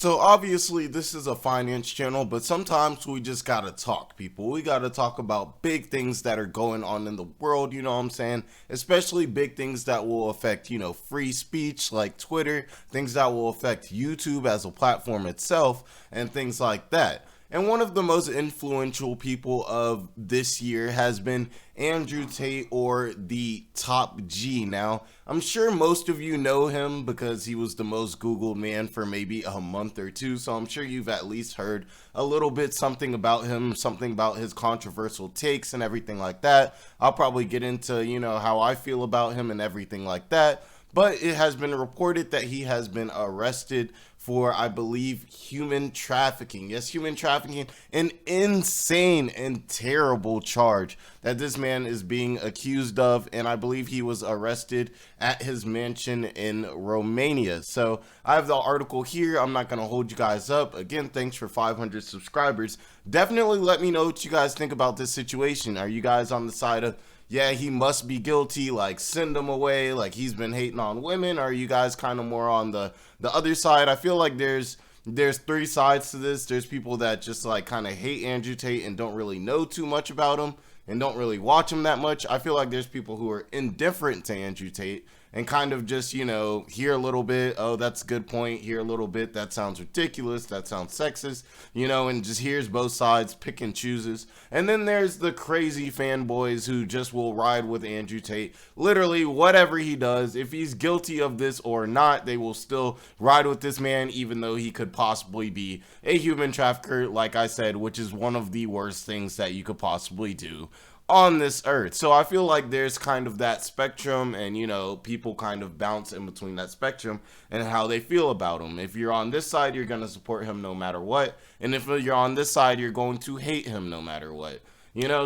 So obviously this is a finance channel, but sometimes we just gotta talk, people. We gotta talk about big things that are going on in the world, you know what I'm saying? Especially big things that will affect, free speech like Twitter, things that will affect YouTube as a platform itself, and things like that. And one of the most influential people of this year has been Andrew Tate, or the Top G. Now, I'm sure most of you know him because he was the most Googled man for maybe a month or two. So I'm sure you've at least heard a little bit something about him, something about his controversial takes and everything like that. I'll probably get into, how I feel about him and everything like that. But it has been reported that he has been arrested for, I believe, human trafficking. Yes, human trafficking, an insane and terrible charge that this man is being accused of. And I believe he was arrested at his mansion in Romania. So I have the article here. I'm not going to hold you guys up. Again, thanks for 500 subscribers. Definitely let me know what you guys think about this situation. Are you guys on the side of, yeah, he must be guilty, like send him away, like he's been hating on women? Or are you guys kind of more on the other side? I feel like there's three sides to this. There's people that just like kind of hate Andrew Tate and don't really know too much about him and don't really watch him that much. I feel like there's people who are indifferent to Andrew Tate and kind of just, hear a little bit, oh, that's a good point, hear a little bit, that sounds ridiculous, that sounds sexist, and just hears both sides, pick and chooses. And then there's the crazy fanboys who just will ride with Andrew Tate. Literally, whatever he does, if he's guilty of this or not, they will still ride with this man, even though he could possibly be a human trafficker, like I said, which is one of the worst things that you could possibly do on this earth. So I feel like there's kind of that spectrum, and people kind of bounce in between that spectrum and how they feel about him. If you're on this side, you're going to support him no matter what, and if you're on this side, you're going to hate him no matter what.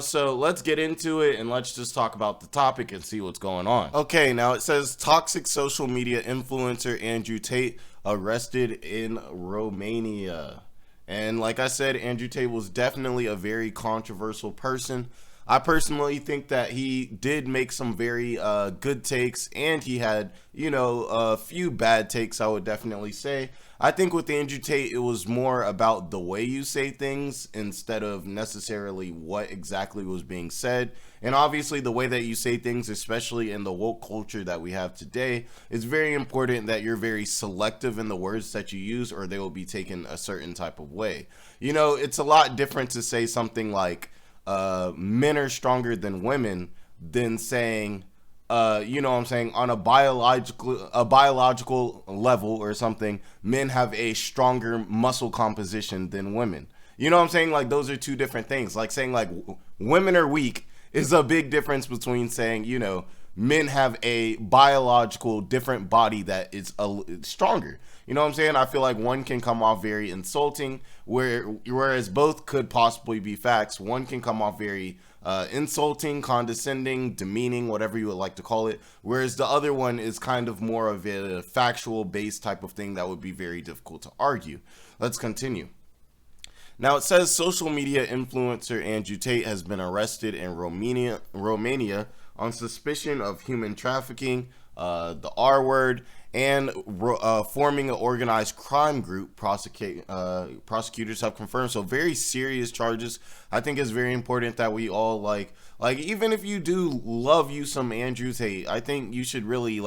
So let's get into it and let's just talk about the topic and see what's going on. Okay, now it says toxic social media influencer Andrew Tate arrested in Romania. And like I said, Andrew Tate was definitely a very controversial person. I personally think that he did make some very good takes, and he had, a few bad takes, I would definitely say. I think with Andrew Tate, it was more about the way you say things instead of necessarily what exactly was being said. And obviously the way that you say things, especially in the woke culture that we have today, it's very important that you're very selective in the words that you use, or they will be taken a certain type of way. It's a lot different to say something like, men are stronger than women than saying, on a biological level or something, men have a stronger muscle composition than women. Like those are two different things. Like saying like women are weak is a big difference between saying, men have a biological different body that is stronger. I feel like one can come off very insulting, whereas both could possibly be facts. One can come off very insulting, condescending, demeaning, whatever you would like to call it, whereas the other one is kind of more of a factual based type of thing that would be very difficult to argue. Let's continue. Now it says social media influencer Andrew Tate has been arrested in Romania on suspicion of human trafficking, the R word, and forming an organized crime group. Prosecutors have confirmed. So very serious charges. I think it's very important that we all like even if you do love you some Andrew Tate, I think you should really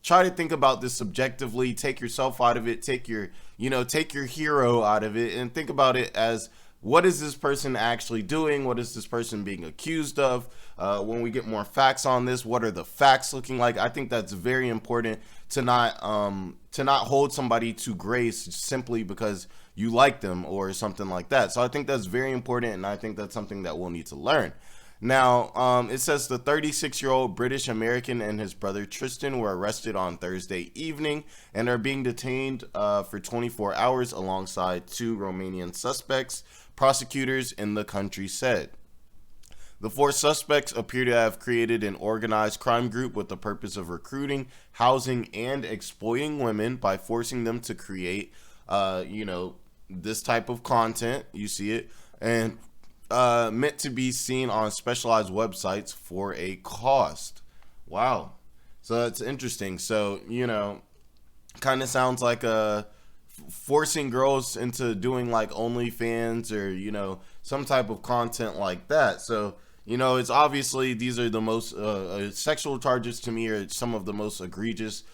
try to think about this subjectively, take yourself out of it, take your hero out of it, and think about it as, what is this person actually doing? What is this person being accused of? When we get more facts on this, what are the facts looking like? I think that's very important to not hold somebody to grace simply because you like them or something like that. So I think that's very important, and I think that's something that we'll need to learn. Now, it says the 36-year-old British American and his brother Tristan were arrested on Thursday evening and are being detained for 24 hours alongside two Romanian suspects, prosecutors in the country said. The four suspects appear to have created an organized crime group with the purpose of recruiting, housing, and exploiting women by forcing them to create, this type of content. You see it, and meant to be seen on specialized websites for a cost. Wow. So that's interesting. So, kind of sounds like a forcing girls into doing like OnlyFans or, you know, some type of content like that. So, you know, it's obviously these are the most sexual charges to me are some of the most egregious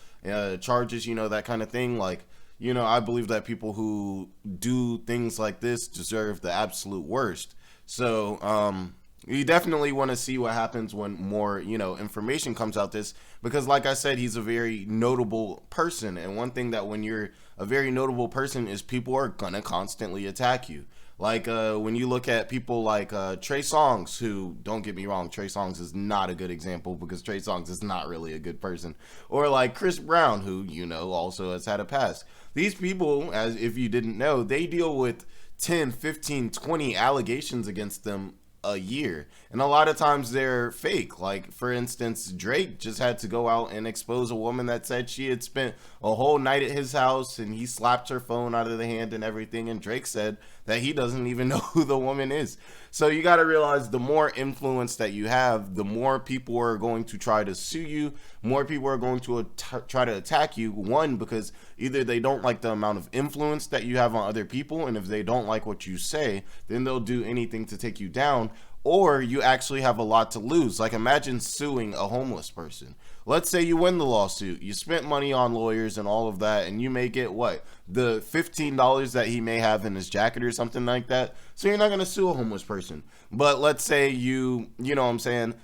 charges, you know, that kind of thing. Like, you know, I believe that people who do things like this deserve the absolute worst. So, you definitely want to see what happens when more, you know, information comes out this, because like I said, he's a very notable person. And one thing that when you're a very notable person is people are going to constantly attack you. Like when you look at people like Trey Songz, who, don't get me wrong, Trey Songz is not a good example because Trey Songz is not really a good person. Or like Chris Brown, who, you know, also has had a past. These people, as if you didn't know, they deal with 10, 15, 20 allegations against them a year, and a lot of times they're fake. Like for instance, Drake just had to go out and expose a woman that said she had spent a whole night at his house and he slapped her phone out of the hand and everything, and Drake said that he doesn't even know who the woman is. So you got to realize the more influence that you have, the more people are going to try to sue you, more people are going to try to attack you. One, because either they don't like the amount of influence that you have on other people, and if they don't like what you say, then they'll do anything to take you down, or you actually have a lot to lose. Like imagine suing a homeless person. Let's say you win the lawsuit, you spent money on lawyers and all of that, and you may get what, the $15 that he may have in his jacket or something like that. So you're not going to sue a homeless person. But let's say you know what I'm saying,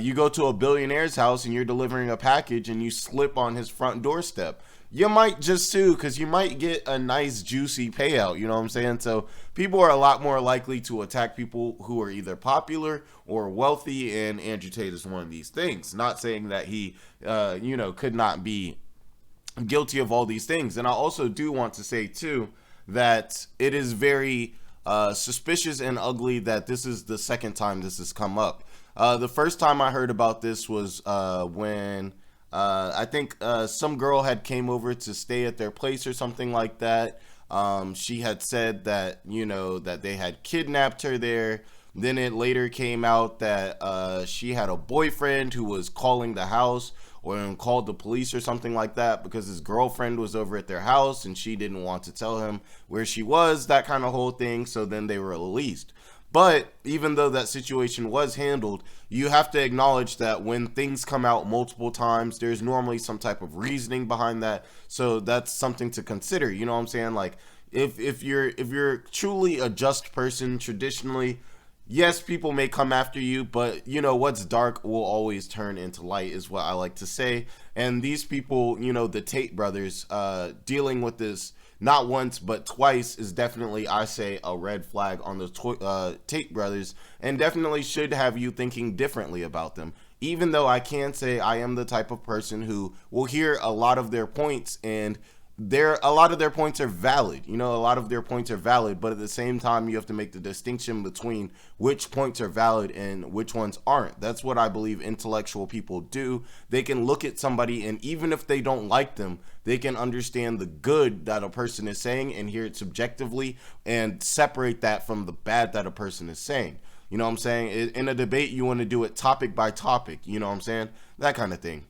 you go to a billionaire's house and you're delivering a package and you slip on his front doorstep. You might just sue because you might get a nice juicy payout, you know what I'm saying? So people are a lot more likely to attack people who are either popular or wealthy, and Andrew Tate is one of these things. Not saying that he, you know, could not be guilty of all these things. And I also do want to say too that it is very suspicious and ugly that this is the second time this has come up. The first time I heard about this was when I think some girl had came over to stay at their place or something like that. She had said that, you know, that they had kidnapped her there. Then it later came out that she had a boyfriend who was calling the house or called the police or something like that because his girlfriend was over at their house and she didn't want to tell him where she was, that kind of whole thing. So then they were released. But even though that situation was handled, you have to acknowledge that when things come out multiple times, there's normally some type of reasoning behind that. So that's something to consider. You know what I'm saying? Like if you're truly a just person traditionally, yes, people may come after you, but you know what's dark will always turn into light is what I like to say. And these people, you know, the Tate brothers, dealing with this not once but twice is definitely, I say, a red flag on the Tate brothers, and definitely should have you thinking differently about them. Even though I can say I am the type of person who will hear a lot of their points, and a lot of their points are valid. You know, a lot of their points are valid, but at the same time, you have to make the distinction between which points are valid and which ones aren't. That's what I believe intellectual people do. They can look at somebody, and even if they don't like them, they can understand the good that a person is saying and hear it subjectively and separate that from the bad that a person is saying. You know what I'm saying? In a debate, you want to do it topic by topic. You know what I'm saying? That kind of thing.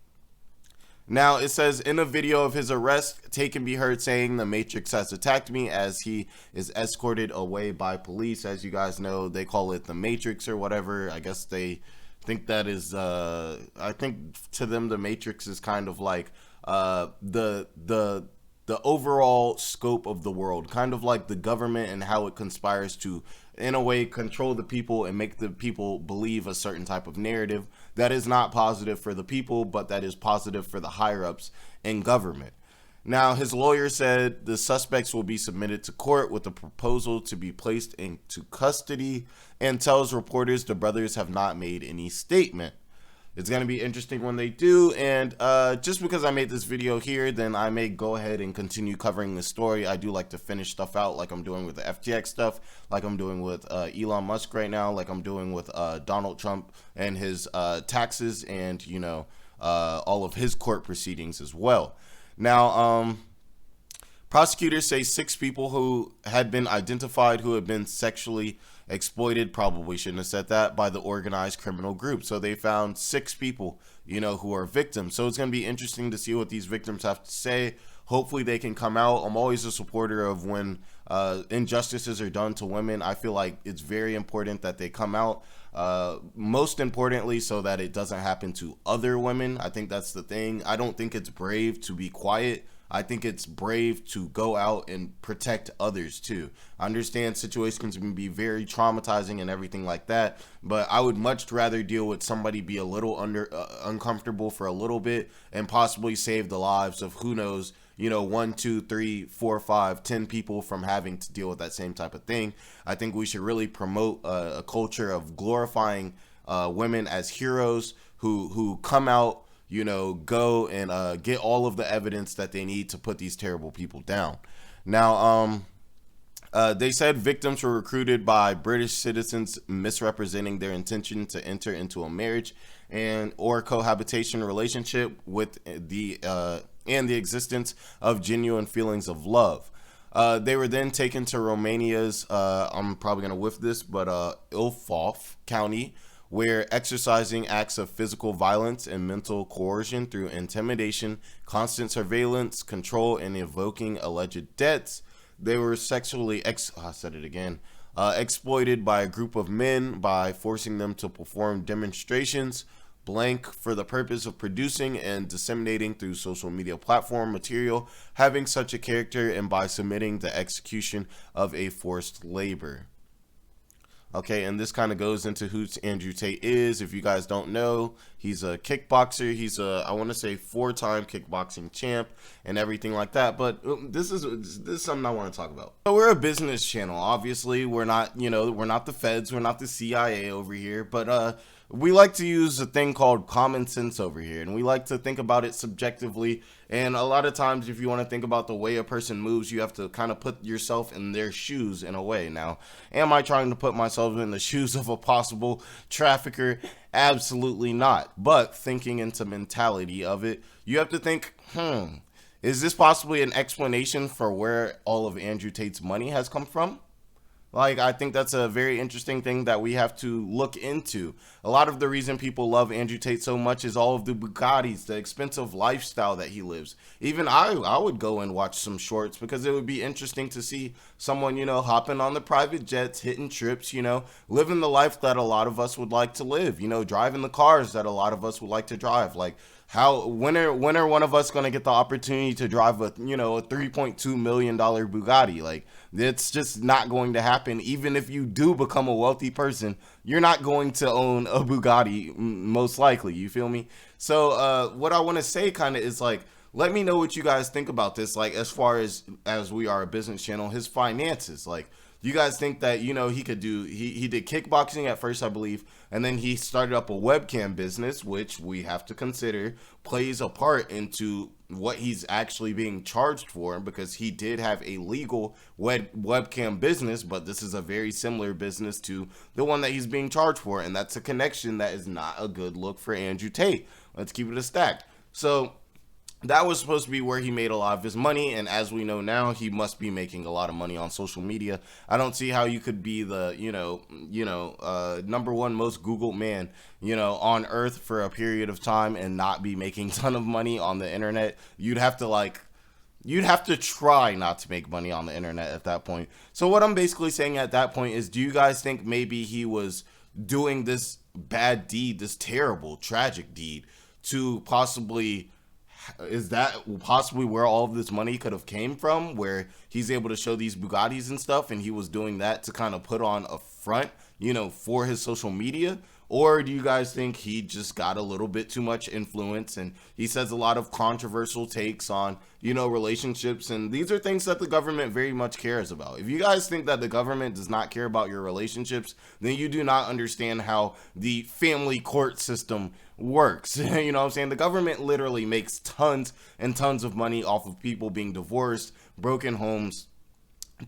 Now, it says, in a video of his arrest, Tate can be heard saying, "The Matrix has attacked me," as he is escorted away by police. As you guys know, they call it the Matrix or whatever. I guess they think that is, I think to them, the Matrix is kind of like the overall scope of the world, kind of like the government and how it conspires to, in a way, control the people and make the people believe a certain type of narrative that is not positive for the people, but that is positive for the higher ups in government. Now, his lawyer said the suspects will be submitted to court with a proposal to be placed into custody, and tells reporters the brothers have not made any statement. It's going to be interesting when they do, and just because I made this video here, then I may go ahead and continue covering this story. I do like to finish stuff out, like I'm doing with the FTX stuff, like I'm doing with Elon Musk right now, like I'm doing with Donald Trump and his taxes, and, you know, all of his court proceedings as well. Now, prosecutors say 6 people who had been identified who had been sexually exploited, probably shouldn't have said that, by the organized criminal group. So they found 6 people, you know, who are victims. So it's going to be interesting to see what these victims have to say. Hopefully they can come out. I'm always a supporter of when injustices are done to women. I feel like it's very important that they come out. Most importantly, so that it doesn't happen to other women. I think that's the thing. I don't think it's brave to be quiet. I think it's brave to go out and protect others too. I understand situations can be very traumatizing and everything like that, but I would much rather deal with somebody be a little uncomfortable for a little bit and possibly save the lives of, who knows, 1, 2, 3, 4, 5, 10 people from having to deal with that same type of thing. I think we should really promote a culture of glorifying women as heroes who come out, go and get all of the evidence that they need to put these terrible people down. Now, they said victims were recruited by British citizens misrepresenting their intention to enter into a marriage or cohabitation relationship with the existence of genuine feelings of love. They were then taken to Romania's, I'm probably going to whiff this, but Ilfov County, where exercising acts of physical violence and mental coercion through intimidation, constant surveillance, control, and evoking alleged debts, they were sexually exploited by a group of men by forcing them to perform demonstrations blank for the purpose of producing and disseminating through social media platform material having such a character, and by submitting the execution of a forced labor. Okay, and this kind of goes into who Andrew Tate is. If you guys don't know, he's a kickboxer. He's I want to say 4-time kickboxing champ and everything like that. But this is something I want to talk about. So we're a business channel. Obviously, we're not, we're not the feds. We're not the CIA over here. But we like to use a thing called common sense over here, and we like to think about it subjectively. And a lot of times, if you want to think about the way a person moves, you have to kind of put yourself in their shoes in a way. Now, am I trying to put myself in the shoes of a possible trafficker? Absolutely not. But thinking into mentality of it, you have to think, is this possibly an explanation for where all of Andrew Tate's money has come from? Like, I think that's a very interesting thing that we have to look into. A lot of the reason people love Andrew Tate so much is all of the Bugattis, the expensive lifestyle that he lives. Even I would go and watch some shorts because it would be interesting to see someone, hopping on the private jets, hitting trips, living the life that a lot of us would like to live, driving the cars that a lot of us would like to drive. Like, when are one of us going to get the opportunity to drive a $3.2 million Bugatti? Like, it's just not going to happen. Even if you do become a wealthy person, you're not going to own a Bugatti, most likely. You feel me? So what I want to say kind of is, like, let me know what you guys think about this. Like, as far as we are a business channel, his finances, like, you guys think that, he could do, he did kickboxing at first, I believe, and then he started up a webcam business, which we have to consider plays a part into what he's actually being charged for, because he did have a legal webcam business, but this is a very similar business to the one that he's being charged for, and that's a connection that is not a good look for Andrew Tate. Let's keep it a stack. So that was supposed to be where he made a lot of his money, and as we know now, he must be making a lot of money on social media. I don't see how you could be the, number one most Googled man, on earth for a period of time and not be making a ton of money on the internet. You'd have to try not to make money on the internet at that point. So what I'm basically saying at that point is, do you guys think maybe he was doing this bad deed, this terrible, tragic deed, to possibly... Is that possibly where all of this money could have came from, where he's able to show these Bugattis and stuff, and he was doing that to kind of put on a front, for his social media? Or do you guys think he just got a little bit too much influence, and he says a lot of controversial takes on, relationships, and these are things that the government very much cares about. If you guys think that the government does not care about your relationships, then you do not understand how the family court system works. You know what I'm saying? The government literally makes tons and tons of money off of people being divorced, broken homes,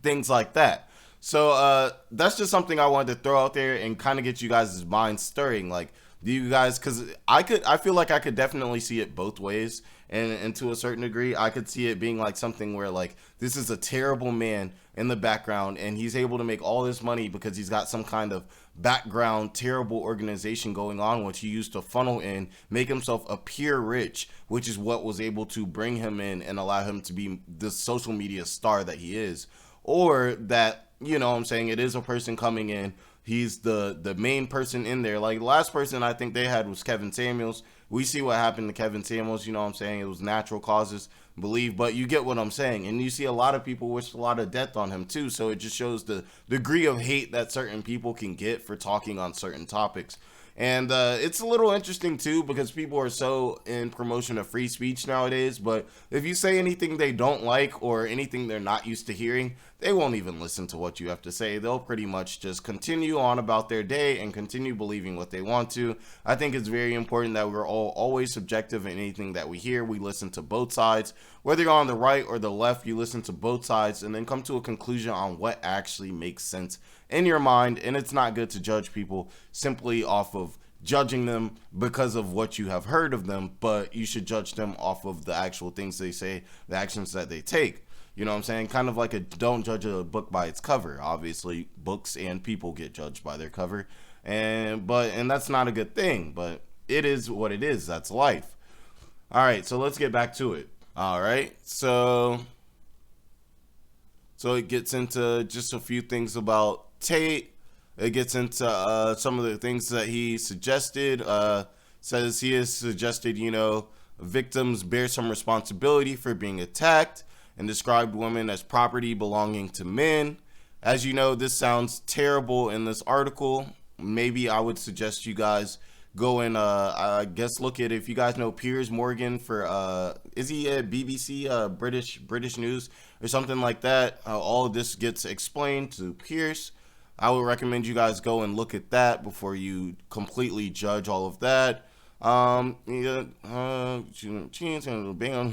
things like that. So that's just something I wanted to throw out there and kind of get you guys' minds stirring. Like, Do you guys, because I feel like I could definitely see it both ways. And to a certain degree, I could see it being like something where like this is a terrible man in the background and he's able to make all this money because he's got some kind of background terrible organization going on, which he used to funnel in, make himself appear rich, which is what was able to bring him in and allow him to be the social media star that he is. Or that, you know what I'm saying, it is a person coming in, he's the main person in there. Like the last person I think they had was Kevin Samuels. We see what happened to Kevin Samuels, you know what I'm saying? It was natural causes, believe, but you get what I'm saying. And you see a lot of people wish a lot of death on him too, so it just shows the degree of hate that certain people can get for talking on certain topics. And it's a little interesting too because people are so in promotion of free speech nowadays. But if you say anything they don't like or anything they're not used to hearing, they won't even listen to what you have to say. They'll pretty much just continue on about their day and continue believing what they want to. I think it's very important that we're all always subjective in anything that we hear. We listen to both sides. Whether you're on the right or the left, you listen to both sides and then come to a conclusion on what actually makes sense in your mind. And it's not good to judge people simply off of judging them because of what you have heard of them, but you should judge them off of the actual things they say, the actions that they take. You know what I'm saying? Kind of like a don't judge a book by its cover. Obviously, books and people get judged by their cover. And that's not a good thing, but it is what it is. That's life. All right, so let's get back to it. All right. So it gets into just a few things about Tate. It gets into some of the things that he suggested. Says he has suggested, you know, victims bear some responsibility for being attacked and described women as property belonging to men. As you know, this sounds terrible in this article. Maybe I would suggest you guys go and I guess look at, if you guys know Piers Morgan for is he at BBC British News or something like that. All of this gets explained to Piers. I would recommend you guys go and look at that before you completely judge all of that. Bang on the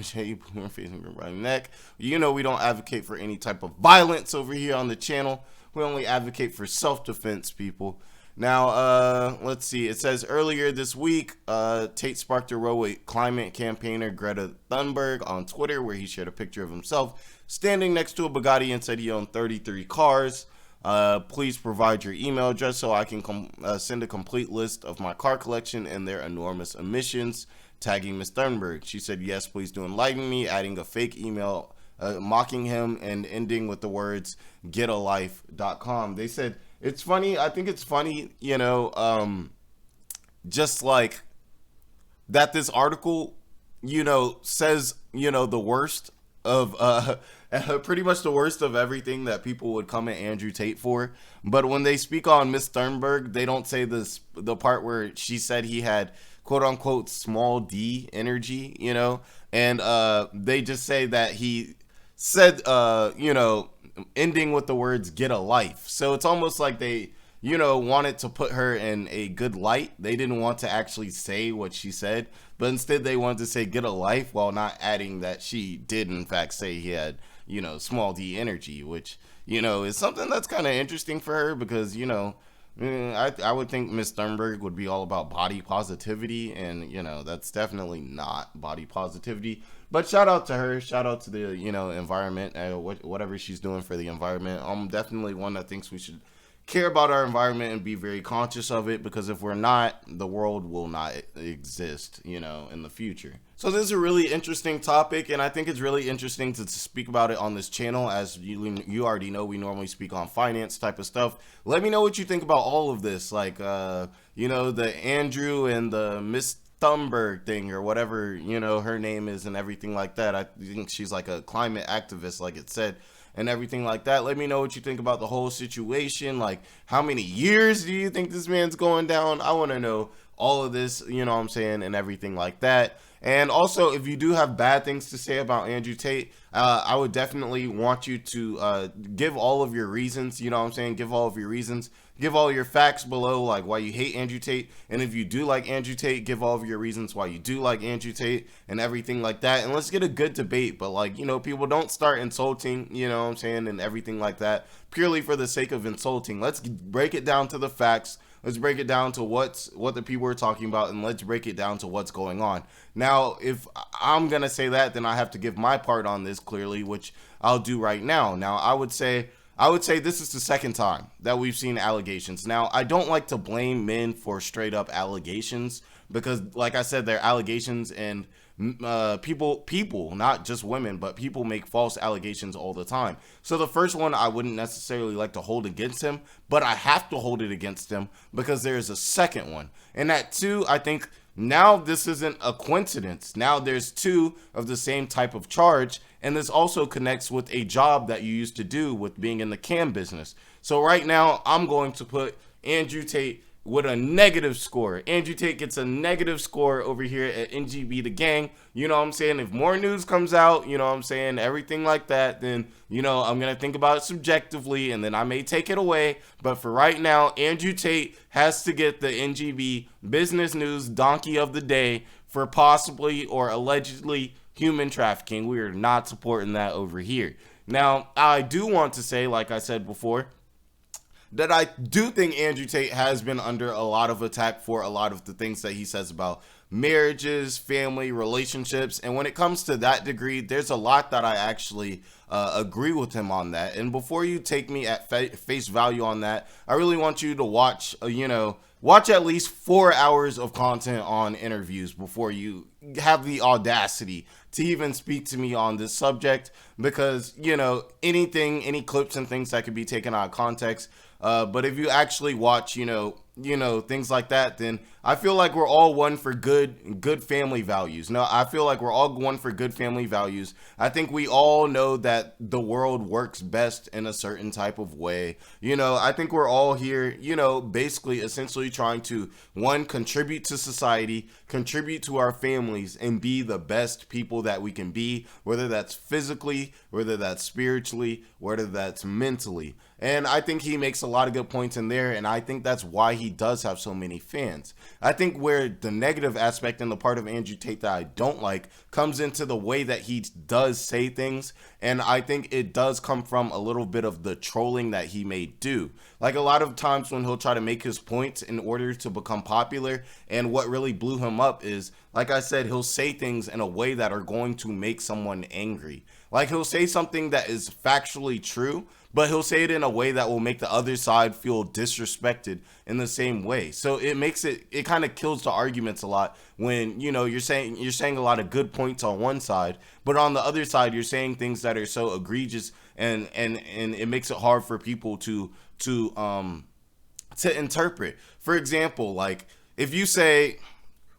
shade, facing right neck. You know we don't advocate for any type of violence over here on the channel. We only advocate for self-defense, people. Now, let's see. It says earlier this week, Tate sparked a row with climate campaigner Greta Thunberg on Twitter, where he shared a picture of himself standing next to a Bugatti and said he owned 33 cars. Please provide your email address so I can send a complete list of my car collection and their enormous emissions, tagging Ms. Thunberg. She said, yes, please do enlighten me, adding a fake email, mocking him, and ending with the words, getalife.com. They said, it's funny. I think it's funny, you know, just like that this article, you know, says, you know, the worst of pretty much the worst of everything that people would come at Andrew Tate for. But when they speak on Miss Thunberg, they don't say the part where she said he had quote unquote small d energy, you know, and they just say that he said, you know, ending with the words get a life. So it's almost like they, you know, wanted to put her in a good light. They didn't want to actually say what she said, but instead they wanted to say get a life while not adding that she did in fact say he had, you know, small d energy, which, you know, is something that's kind of interesting for her because, you know, I would think Miss Thunberg would be all about body positivity, and, you know, that's definitely not body positivity. But shout out to her, shout out to the, you know, environment, whatever she's doing for the environment. I'm definitely one that thinks we should care about our environment and be very conscious of it, because if we're not, the world will not exist, you know, in the future. So this is a really interesting topic, and I think it's really interesting to speak about it on this channel. As you already know, we normally speak on finance type of stuff. Let me know what you think about all of this, like, you know, the Andrew and the Miss Thunberg thing, or whatever, you know, her name is, and everything like that. I think she's like a climate activist, like it said, and everything like that. Let me know what you think about the whole situation. Like, how many years do you think this man's going down? I want to know all of this, you know what I'm saying, and everything like that. And also, if you do have bad things to say about Andrew Tate, I would definitely want you to give all of your reasons, you know what I'm saying? Give all of your reasons. Give all your facts below, like why you hate Andrew Tate. And if you do like Andrew Tate, give all of your reasons why you do like Andrew Tate and everything like that. And let's get a good debate. But, like, you know, people don't start insulting, you know what I'm saying, and everything like that, purely for the sake of insulting. Let's break it down to the facts. Let's break it down to what the people are talking about, and let's break it down to what's going on. Now, if I'm gonna say that, then I have to give my part on this clearly, which I'll do right now. Now, I would say this is the second time that we've seen allegations. Now, I don't like to blame men for straight up allegations because, like I said, they're allegations, and people, not just women, but people make false allegations all the time. So the first one I wouldn't necessarily like to hold against him, but I have to hold it against him because there's a second one. And that too, I think now this isn't a coincidence. Now there's two of the same type of charge, and this also connects with a job that you used to do with being in the cam business. So right now I'm going to put Andrew Tate with a negative score. Andrew Tate gets a negative score over here at NGB the gang. You know what I'm saying? If more news comes out, you know what I'm saying, everything like that, then, you know, I'm going to think about it subjectively, and then I may take it away. But for right now, Andrew Tate has to get the NGB Business News Donkey of the Day for possibly or allegedly human trafficking. We are not supporting that over here. Now, I do want to say, like I said before, that I do think Andrew Tate has been under a lot of attack for a lot of the things that he says about marriages, family, relationships. And when it comes to that degree, there's a lot that I actually agree with him on that. And before you take me at face value on that, I really want you to watch, watch at least 4 hours of content on interviews before you have the audacity to even speak to me on this subject, because, any clips and things that could be taken out of context. But if you actually watch, things like that, then I feel like we're all one for good family values. No, I feel like we're all one for good family values. I think we all know that the world works best in a certain type of way. I think we're all here, basically essentially trying to, one, contribute to society, contribute to our families, and be the best people that we can be, whether that's physically, whether that's spiritually, whether that's mentally. And I think he makes a lot of good points in there, and I think that's why he does have so many fans. I think where the negative aspect and the part of Andrew Tate that I don't like comes into the way that he does say things, and I think it does come from a little bit of the trolling that he may do. Like a lot of times when he'll try to make his points in order to become popular, and what really blew him up is, like I said, he'll say things in a way that are going to make someone angry. Like he'll say something that is factually true, but he'll say it in a way that will make the other side feel disrespected in the same way. So it kind of kills the arguments a lot when, you're saying a lot of good points on one side, but on the other side, you're saying things that are so egregious, and it makes it hard for people to interpret. For example, like if you say,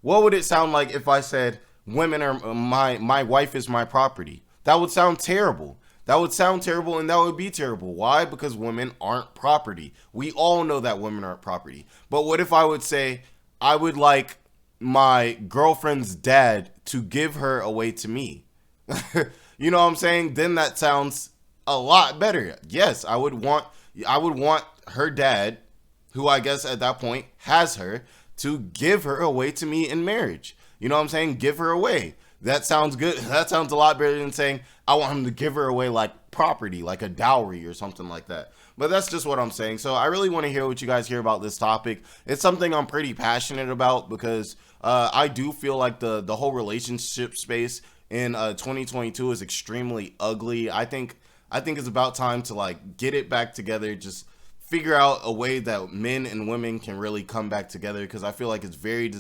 what would it sound like if I said, women are my wife is my property? That would sound terrible. That would sound terrible, and that would be terrible. Why? Because women aren't property. We all know that women aren't property. But what if I would say, I would like my girlfriend's dad to give her away to me? You know what I'm saying? Then that sounds a lot better. Yes, I would want her dad, who I guess at that point has her, to give her away to me in marriage. You know what I'm saying? Give her away. That sounds good. That sounds a lot better than saying, I want him to give her away like property, like a dowry or something like that. But that's just what I'm saying. So I really want to hear what you guys hear about this topic. It's something I'm pretty passionate about because I do feel like the whole relationship space in 2022 is extremely ugly. I think it's about time to like get it back together. Just figure out a way that men and women can really come back together, because I feel like it's very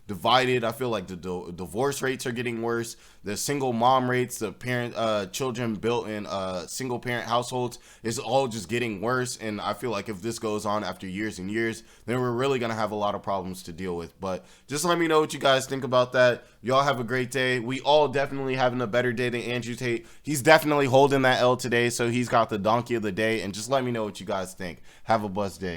divided. I feel like the divorce rates are getting worse. The single mom rates, the children built in single parent households is all just getting worse. And I feel like if this goes on after years and years, then we're really going to have a lot of problems to deal with. But just let me know what you guys think about that. Y'all have a great day. We all definitely having a better day than Andrew Tate. He's definitely holding that L today. So he's got the donkey of the day. And just let me know what you guys think. Have a blessed day.